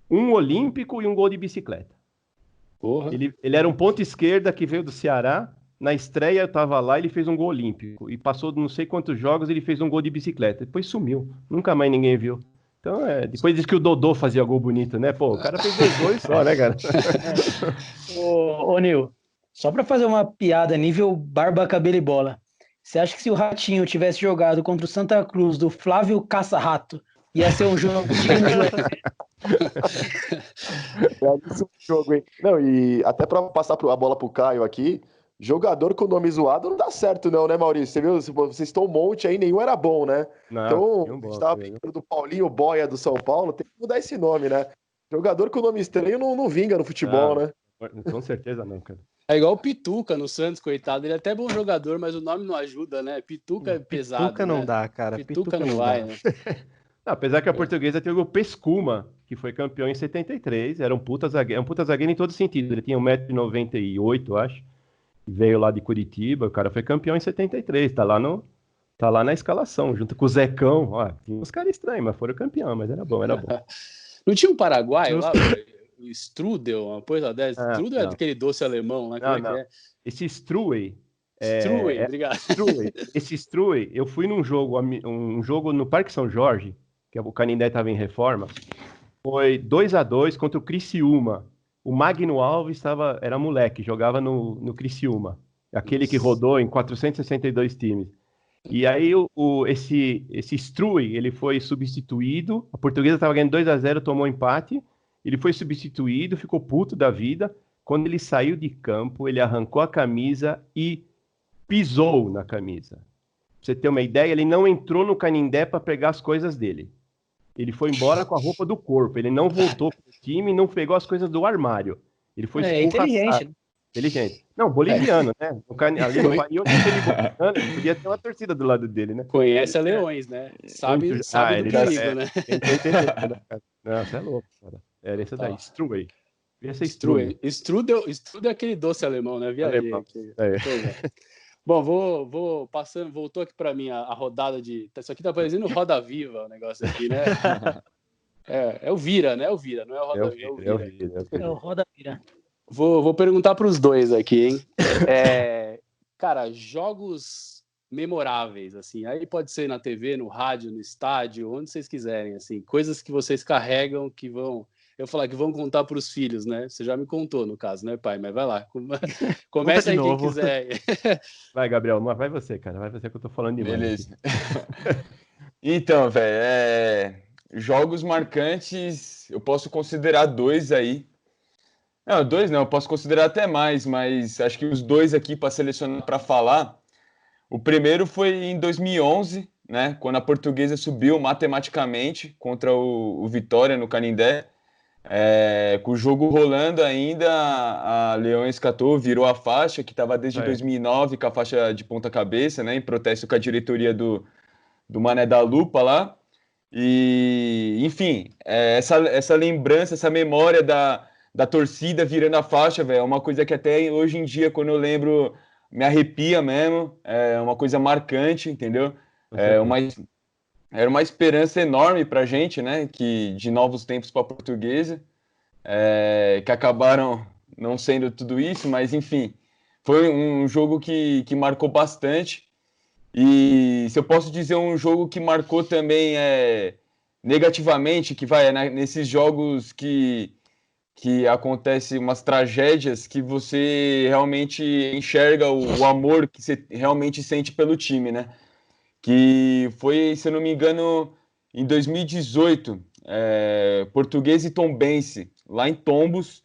Um olímpico e um gol de bicicleta. Porra. Ele era um ponta esquerda que veio do Ceará. Na estreia eu tava lá, ele fez um gol olímpico. E passou não sei quantos jogos, ele fez um gol de bicicleta. Depois sumiu. Nunca mais ninguém viu. Então, depois diz que o Dodô fazia gol bonito, né? Pô, o cara fez 2 gols só, né, cara?
Ô, Nil, só pra fazer uma piada nível barba, cabelo e bola. Você acha que se o Ratinho tivesse jogado contra o Santa Cruz do Flávio Caça-Rato, ia ser um jogo
hein? Não, e até para passar a bola pro Caio aqui, jogador com nome zoado não dá certo não, né, Maurício? Você viu, vocês estão um monte aí, nenhum era bom, né? Não, então, a gente tava brincando do Paulinho Boia do São Paulo, tem que mudar esse nome, né? Jogador com nome estranho não vinga no futebol, né?
Com certeza não, cara.
É igual o Pituca no Santos, coitado. Ele é até bom jogador, mas o nome não ajuda, né? Pituca é pesado.
Pituca não
né?
dá, cara.
Pituca não vai, né?
Apesar que a portuguesa teve o Pescuma, que foi campeão em 73. Era um puta zagueiro em todo sentido. Ele tinha 1,98 m, acho. Veio lá de Curitiba. O cara foi campeão em 73. Tá lá na escalação, junto com o Zecão. Ó, tinha uns caras estranhos, mas foram campeão. Mas era bom.
Não tinha um paraguaio lá? strudel, uma coisa dessa.
Ah,
Strudel é
não.
aquele doce alemão, né?
Não,
Como é
não.
que é?
Esse Struwey.
Struwey, obrigado.
Struwey. Esse Struwey, eu fui num jogo, um jogo no Parque São Jorge, que o Canindé estava em reforma. Foi 2-2 contra o Criciúma. O Magno Alves era moleque, jogava no Criciúma. Aquele que rodou em 462 times. E aí esse Struwey, ele foi substituído. A Portuguesa estava ganhando 2-0, tomou empate. Ele foi substituído, ficou puto da vida. Quando ele saiu de campo, ele arrancou a camisa e pisou na camisa. Pra você ter uma ideia, ele não entrou no Canindé para pegar as coisas dele. Ele foi embora com a roupa do corpo. Ele não voltou pro time, não pegou as coisas do armário. Ele foi
inteligente, né?
Inteligente. Não, boliviano, né? Ali no país onde ele boliviano, podia ter uma torcida do lado dele, né?
Conhece a Leões, né? Sabe do perigo, né?
Não, você é louco, cara. Era esse daí, Struwey. Devia ser
Strudel. Strudel é aquele doce alemão, né? Viajei aqui. Bom, vou passando, voltou aqui para mim a rodada de... Isso aqui tá parecendo Roda Viva, o negócio aqui, né? É o Vira, né? É o Vira, não é o Roda Viva.
É o Roda Vira.
Vou perguntar para os dois aqui, hein? Cara, jogos memoráveis, assim. Aí pode ser na TV, no rádio, no estádio, onde vocês quiserem, assim. Coisas que vocês carregam, que vão... Eu falar que vão contar para os filhos, né? Você já me contou, no caso, né, pai? Mas vai lá. Começa aí quem quiser.
Vai, Gabriel. Mas vai você, cara. Vai você que eu tô falando demais.
Beleza. Então, velho, jogos marcantes, eu posso considerar 2 aí. Não, 2 não, eu posso considerar até mais, mas acho que os 2 aqui para selecionar para falar. O primeiro foi em 2011, né? Quando a Portuguesa subiu matematicamente contra o Vitória no Canindé. Com o jogo rolando ainda, a Leões catou, virou a faixa, que estava desde 2009 com a faixa de ponta cabeça, né, em protesto com a diretoria do Mané da Lupa lá. E, enfim, essa lembrança, essa memória da torcida virando a faixa, velho, é uma coisa que até hoje em dia, quando eu lembro, me arrepia mesmo, é uma coisa marcante, entendeu? Era uma esperança enorme para a gente, né? De novos tempos para a Portuguesa, que acabaram não sendo tudo isso, mas enfim, foi um jogo que marcou bastante. E se eu posso dizer um jogo que marcou também negativamente, que vai nesses jogos que acontecem umas tragédias que você realmente enxerga o amor que você realmente sente pelo time, né? Que foi, se eu não me engano, em 2018, Portuguesa e Tombense, lá em Tombos,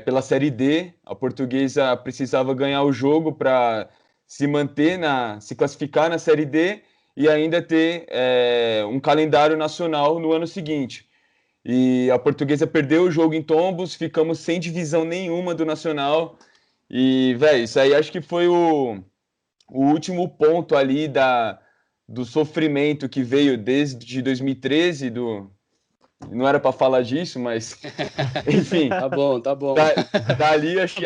pela Série D. A Portuguesa precisava ganhar o jogo para se manter, se classificar na Série D e ainda ter um calendário nacional no ano seguinte. E a Portuguesa perdeu o jogo em Tombos, ficamos sem divisão nenhuma do Nacional. E, velho, isso aí acho que foi o último ponto ali do sofrimento que veio desde 2013, não era para falar disso, mas enfim.
Tá bom.
Dali acho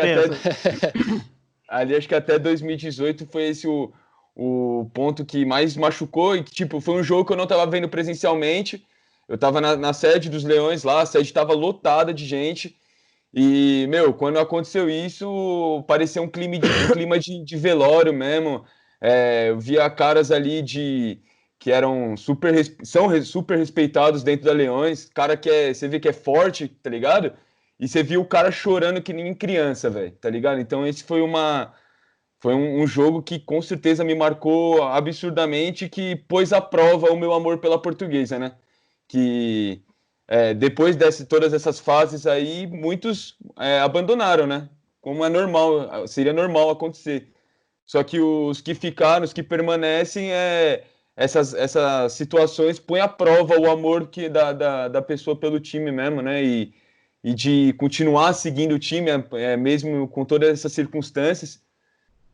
que até 2018 foi esse o ponto que mais machucou e que, tipo, foi um jogo que eu não estava vendo presencialmente. Eu estava na sede dos Leões lá, a sede estava lotada de gente. E, meu, quando aconteceu isso, parecia um clima de velório mesmo. Eu via caras ali que são super respeitados dentro da Leões. Cara que você vê que é forte, tá ligado? E você viu o cara chorando que nem criança, velho, tá ligado? Então esse foi um jogo que com certeza me marcou absurdamente, que pôs à prova o meu amor pela Portuguesa, né? Que depois de todas essas fases aí, muitos abandonaram, né? Como é normal, seria normal acontecer. Só que os que ficaram, os que permanecem, essas situações põem à prova o amor da pessoa pelo time mesmo, né? E de continuar seguindo o time, mesmo com todas essas circunstâncias.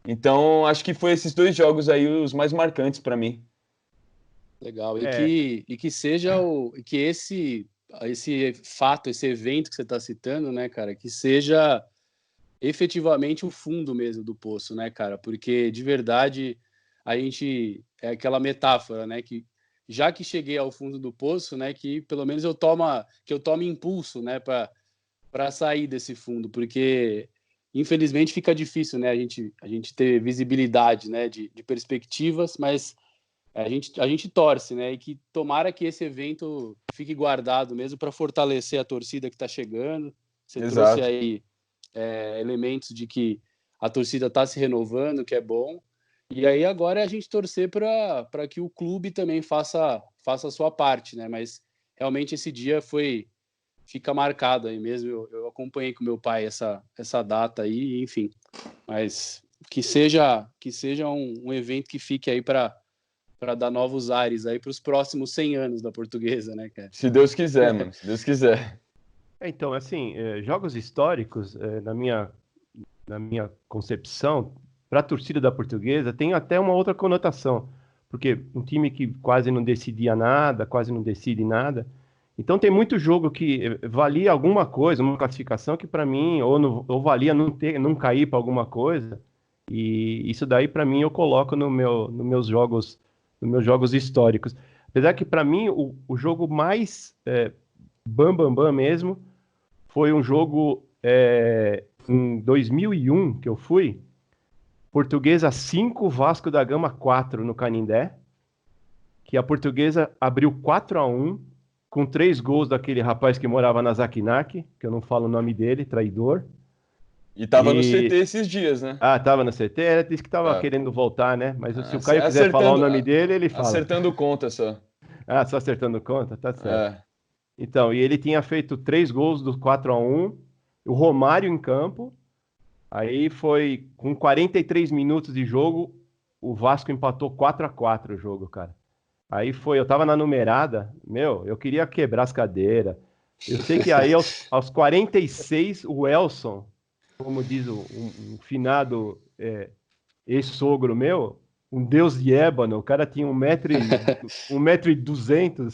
Então, acho que foi esses 2 jogos aí os mais marcantes para mim.
Legal. E que seja que esse fato, esse evento que você está citando, né, cara, que seja efetivamente o fundo mesmo do poço, né, cara? Porque de verdade a gente é aquela metáfora, né, que já que cheguei ao fundo do poço, né, que pelo menos eu tome impulso, né, para sair desse fundo, porque infelizmente fica difícil, né, a gente ter visibilidade, né, de perspectivas, mas a gente torce, né, e que tomara que esse evento fique guardado mesmo para fortalecer a torcida que está chegando. Você
Exato.
trouxe aí elementos de que a torcida está se renovando, que é bom. E aí agora é a gente torcer para que o clube também faça a sua parte, né? Mas realmente esse dia fica marcado aí mesmo. Eu acompanhei com meu pai essa data aí, enfim. Mas que seja um evento que fique aí para dar novos ares aí para os próximos 100 anos da Portuguesa, né, cara?
Se Deus quiser, mano. Se Deus quiser.
Então, assim, jogos históricos, na minha concepção, para a torcida da Portuguesa, tem até uma outra conotação, porque um time que quase não decidia nada, quase não decide nada, então tem muito jogo que valia alguma coisa, uma classificação que para mim, ou valia não cair para alguma coisa, e isso daí para mim eu coloco nos meus jogos históricos. Apesar que para mim o jogo mais bam mesmo foi um jogo em 2001 que eu fui, Portuguesa 5, Vasco da Gama 4 no Canindé, que a Portuguesa abriu 4-1 com 3 gols daquele rapaz que morava na Zakinak, que eu não falo o nome dele, traidor.
E tava no CT esses dias, né?
Ah, tava no CT? Ele disse que tava querendo voltar, né? Mas se o Caio quiser falar o nome dele, ele fala.
Acertando conta só.
Ah, só acertando conta? Tá certo. Então, e ele tinha feito 3 gols do 4-1, o Romário em campo, aí foi com 43 minutos de jogo, o Vasco empatou 4-4 o jogo, cara. Aí eu tava na numerada, eu queria quebrar as cadeiras. Eu sei que aí aos 46, o Elson, como diz um finado ex-sogro meu, um deus de ébano, o cara tinha 1,2 m,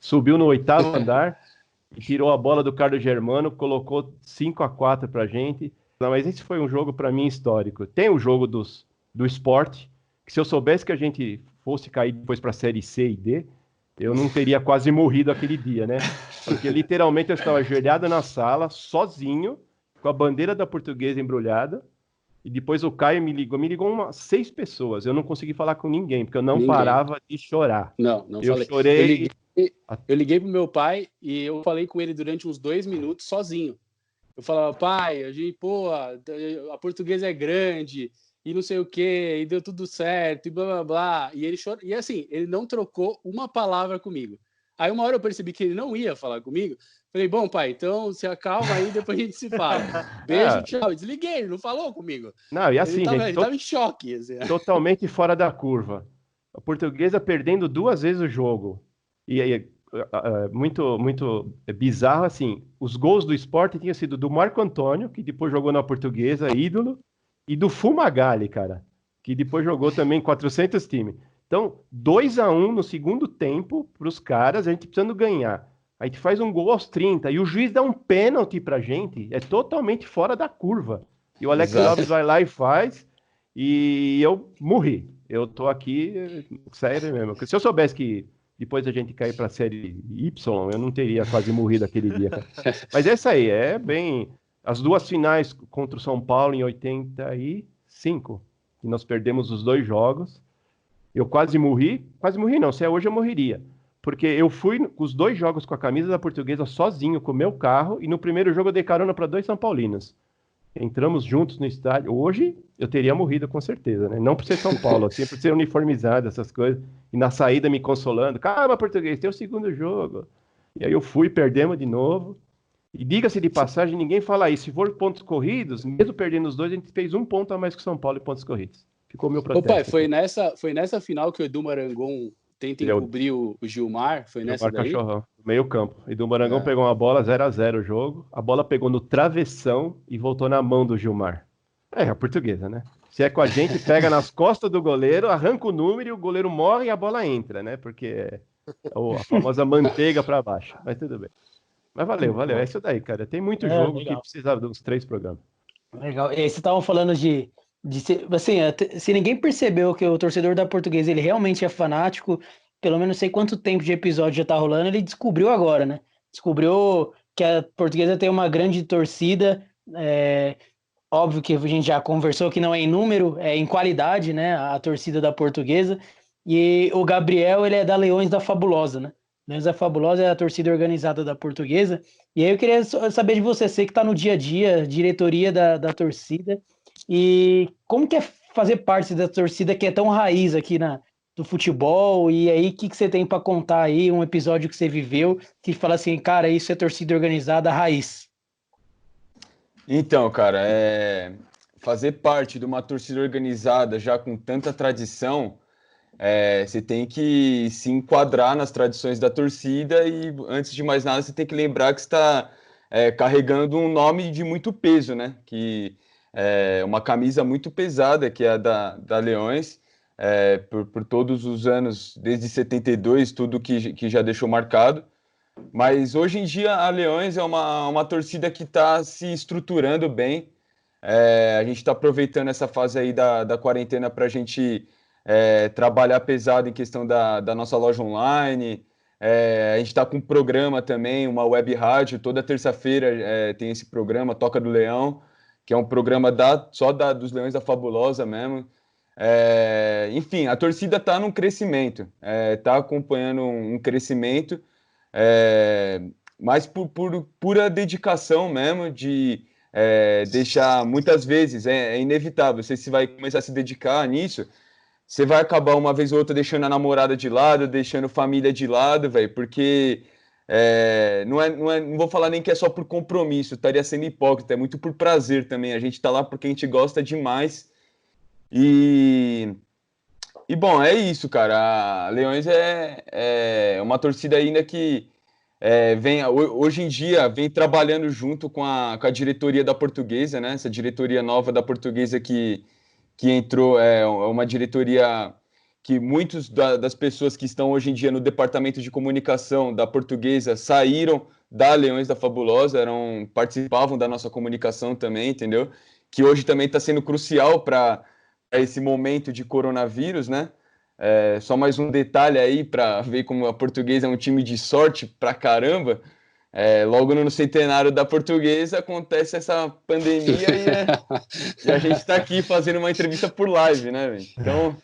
subiu no 8º andar e tirou a bola do Carlos Germano, colocou 5-4 pra gente. Não, mas esse foi um jogo para mim histórico. Tem o jogo do Sport, que se eu soubesse que a gente fosse cair depois para a Série C e D, eu não teria quase morrido aquele dia, né? Porque literalmente eu estava ajoelhado na sala, sozinho, com a bandeira da Portuguesa embrulhada, e depois o Caio me ligou umas 6 pessoas. Eu não consegui falar com ninguém, porque eu não parava de chorar.
Não
eu
falei.
Chorei.
Eu liguei pro meu pai e eu falei com ele durante uns 2 minutos sozinho. Eu falava, pai, a Portuguesa é grande, e não sei o quê, e deu tudo certo, e blá, blá, blá. E ele chorou. E assim, ele não trocou uma palavra comigo. Aí uma hora eu percebi que ele não ia falar comigo. Falei, bom, pai, então se acalma aí, depois a gente se fala. Beijo, tchau. Desliguei, ele não falou comigo.
Não, e assim,
ele tava em choque. Assim.
Totalmente fora da curva. A Portuguesa perdendo 2 vezes o jogo. E muito bizarro, assim, os gols do Sport tinham sido do Marco Antônio, que depois jogou na Portuguesa, ídolo, e do Fumagalli, cara, que depois jogou também 400 times. Então, 2-1 no segundo tempo para os caras, a gente precisando ganhar. A gente faz um gol aos 30 e o juiz dá um pênalti pra gente, é totalmente fora da curva. E o Alex Lopes vai lá e faz, e eu morri. Eu tô aqui, sério mesmo. Porque se eu soubesse que depois a gente cair para a Série Y, eu não teria quase morrido aquele dia, cara. Mas essa aí, as 2 finais contra o São Paulo em 85, que nós perdemos os 2 jogos. Eu quase morri não, se é hoje eu morreria. Porque eu fui com os 2 jogos com a camisa da Portuguesa sozinho, com o meu carro, e no primeiro jogo eu dei carona para 2 São Paulinos. Entramos juntos no estádio. Hoje eu teria morrido com certeza, né? Não por ser São Paulo, assim, por ser uniformizado, essas coisas. E na saída me consolando. Calma, Português, tem o segundo jogo. E aí eu fui, perdemos de novo. E diga-se de passagem, ninguém fala isso. Se for pontos corridos, mesmo perdendo os 2, a gente fez 1 ponto a mais que o São Paulo em pontos corridos. Ficou meu protesto.
Ô, pai, foi nessa final que o Edu Marangon tenta encobrir o Gilmar? Foi nessa daí?
Cachorrão, meio campo. Edu Marangon pegou uma bola 0-0 o jogo. A bola pegou no travessão e voltou na mão do Gilmar. A Portuguesa, né? Se é com a gente, pega nas costas do goleiro, arranca o número e o goleiro morre e a bola entra, né? Porque é a famosa manteiga para baixo. Mas tudo bem. Mas valeu. É isso daí, cara. Tem muito jogo legal. Que precisava de uns 3 programas.
Legal. E vocês estavam falando de assim, se ninguém percebeu que o torcedor da Portuguesa, ele realmente é fanático, pelo menos sei quanto tempo de episódio já tá rolando, ele descobriu agora, né? Descobriu que a Portuguesa tem uma grande torcida, óbvio que a gente já conversou que não é em número, é em qualidade, né, a torcida da Portuguesa, e o Gabriel, ele é da Leões da Fabulosa, né? Leões da Fabulosa é a torcida organizada da Portuguesa, e aí eu queria saber de você que está no dia a dia, diretoria da torcida, e como que é fazer parte da torcida que é tão raiz aqui do futebol, e aí o que você tem para contar aí, um episódio que você viveu, que fala assim, cara, isso é torcida organizada raiz.
Então, cara, fazer parte de uma torcida organizada já com tanta tradição, você tem que se enquadrar nas tradições da torcida e, antes de mais nada, você tem que lembrar que você está carregando um nome de muito peso, né? Que é uma camisa muito pesada, que é a da Leões, por todos os anos, desde 72, tudo que já deixou marcado. Mas hoje em dia a Leões é uma torcida que está se estruturando bem. A gente está aproveitando essa fase aí da quarentena para a gente trabalhar pesado em questão da nossa loja online. A gente está com um programa também, uma web rádio, toda terça-feira tem esse programa, Toca do Leão, que é um programa só dos Leões da Fabulosa mesmo. Enfim, a torcida está num crescimento, está acompanhando um crescimento, mas por pura dedicação mesmo, de deixar, muitas vezes, é inevitável, você se vai começar a se dedicar nisso, você vai acabar uma vez ou outra deixando a namorada de lado, deixando família de lado, velho, porque não vou falar nem que é só por compromisso, estaria sendo hipócrita, é muito por prazer também, a gente tá lá porque a gente gosta demais, e bom, é isso, cara, a Leões é uma torcida ainda que hoje em dia vem trabalhando junto com a diretoria da Portuguesa, né? Essa diretoria nova da Portuguesa que entrou, é uma diretoria que muitas das pessoas que estão hoje em dia no departamento de comunicação da Portuguesa saíram da Leões da Fabulosa, participavam da nossa comunicação também, entendeu? Que hoje também está sendo crucial para esse momento de coronavírus, né? Só mais um detalhe aí para ver como a Portuguesa é um time de sorte pra caramba. Logo no centenário da Portuguesa acontece essa pandemia e a gente está aqui fazendo uma entrevista por live, né, velho? Então,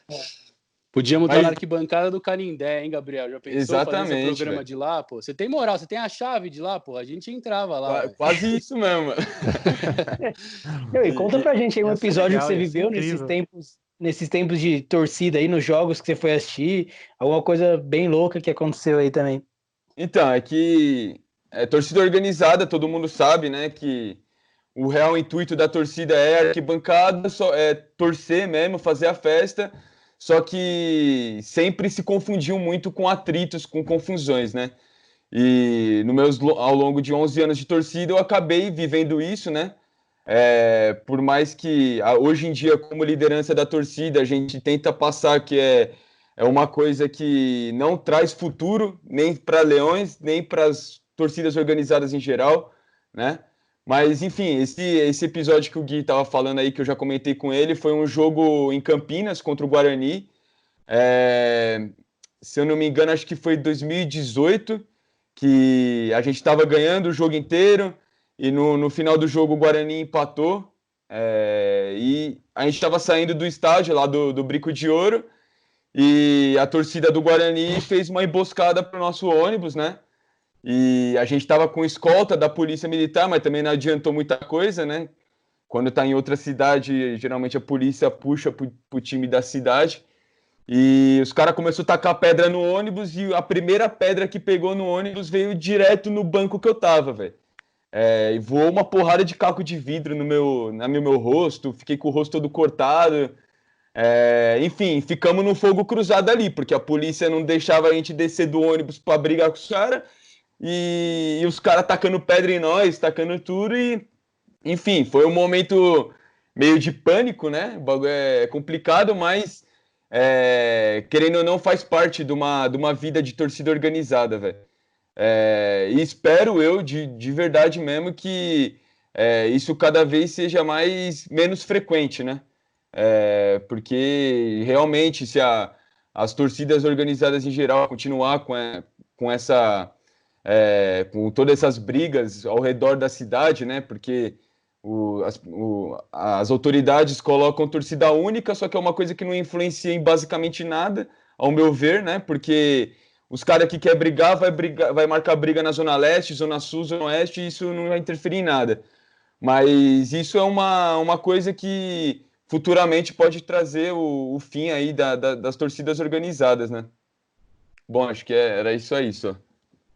podíamos estar na arquibancada do Canindé, hein, Gabriel? Já pensou
exatamente,
fazer esse programa
véio.
De lá, pô? Você tem moral, você tem a chave de lá, pô. A gente entrava lá.
Quase isso mesmo.
E conta pra gente aí um episódio
legal,
que você viveu nesses tempos de torcida aí, nos jogos que você foi assistir, alguma coisa bem louca que aconteceu aí também.
Então, é que torcida organizada, todo mundo sabe, né, que o real intuito da torcida é arquibancada, torcer mesmo, fazer a festa, só que sempre se confundiu muito com atritos, com confusões, né? E ao longo de 11 anos de torcida eu acabei vivendo isso, né? Por mais que hoje em dia, como liderança da torcida, a gente tenta passar que é uma coisa que não traz futuro nem para Leões, nem para as torcidas organizadas em geral, né? Mas, enfim, esse episódio que o Gui estava falando aí, que eu já comentei com ele, foi um jogo em Campinas contra o Guarani. Se eu não me engano, acho que foi 2018, que a gente estava ganhando o jogo inteiro, e no final do jogo o Guarani empatou, e a gente estava saindo do estádio lá do Brico de Ouro, e a torcida do Guarani fez uma emboscada para o nosso ônibus, né? E a gente estava com escolta da polícia militar, mas também não adiantou muita coisa, né? Quando está em outra cidade, geralmente a polícia puxa para o time da cidade. E os caras começaram a tacar pedra no ônibus e a primeira pedra que pegou no ônibus veio direto no banco que eu tava, velho. E voou uma porrada de caco de vidro no meu rosto, fiquei com o rosto todo cortado. Enfim, ficamos no fogo cruzado ali, porque a polícia não deixava a gente descer do ônibus para brigar com os caras. E os caras tacando pedra em nós, tacando tudo, e enfim, foi um momento meio de pânico, né? O bagulho é complicado, mas querendo ou não, faz parte de uma vida de torcida organizada, velho. E espero eu, de verdade mesmo, que isso cada vez seja menos frequente, né? Porque realmente, se as torcidas organizadas em geral continuar com essa com todas essas brigas ao redor da cidade, né? Porque as autoridades colocam torcida única, só que é uma coisa que não influencia em basicamente nada, ao meu ver, né? Porque os caras que querem brigar, vai marcar briga na Zona Leste, Zona Sul, Zona Oeste, e isso não vai interferir em nada. Mas isso é uma coisa que futuramente pode trazer o fim aí das torcidas organizadas, né? Bom, acho que era isso aí, só.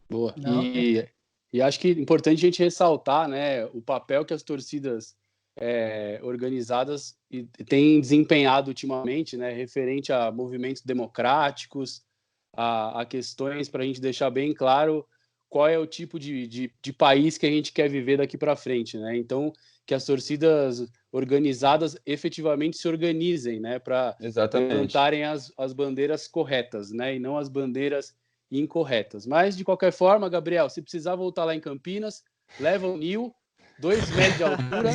Boa.
Não,
E acho que é importante a gente ressaltar, né, o papel que as torcidas organizadas têm desempenhado ultimamente, né, referente a movimentos democráticos, a questões para a gente deixar bem claro qual é o tipo de país que a gente quer viver daqui para frente, né? Então, que as torcidas organizadas efetivamente se organizem, né, para levantarem as bandeiras corretas, né, e não as bandeiras incorretas. Mas, de qualquer forma, Gabriel, se precisar voltar lá em Campinas, leva o Nil, 2 metros de altura,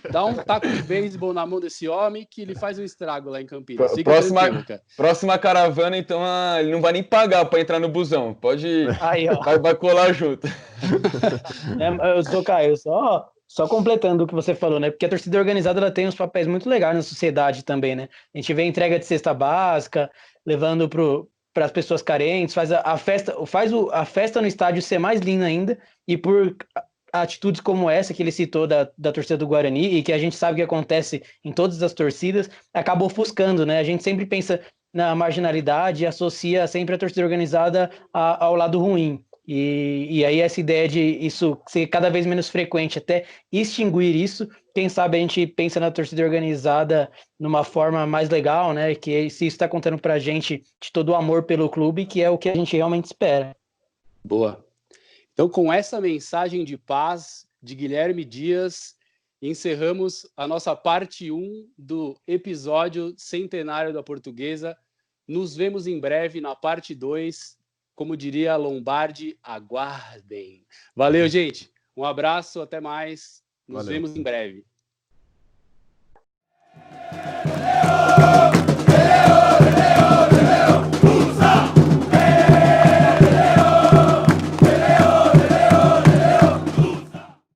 dá um taco de beisebol na mão desse homem que ele faz um estrago lá em Campinas. Fica tranquilo, cara.
Próxima caravana, então, ele não vai nem pagar para entrar no busão. Pode ir,
aí, ó.
vai colar junto.
Eu sou Caio, só completando o que você falou, né? Porque a torcida organizada ela tem uns papéis muito legais na sociedade também, né? A gente vê entrega de cesta básica, levando para as pessoas carentes, faz a festa no estádio ser mais linda ainda, e por atitudes como essa que ele citou da torcida do Guarani, e que a gente sabe que acontece em todas as torcidas, acaba ofuscando, né? A gente sempre pensa na marginalidade e associa sempre a torcida organizada ao lado ruim. E aí essa ideia de isso ser cada vez menos frequente, até extinguir isso, quem sabe a gente pensa na torcida organizada numa forma mais legal, né? Que se isso está contando pra gente de todo o amor pelo clube, que é o que a gente realmente espera.
Boa. Então, com essa mensagem de paz de Guilherme Dias, encerramos a nossa parte 1 do episódio centenário da Portuguesa. Nos vemos em breve na parte 2. Como diria Lombardi, aguardem. Valeu, gente. Um abraço, até mais. Nos vemos em breve.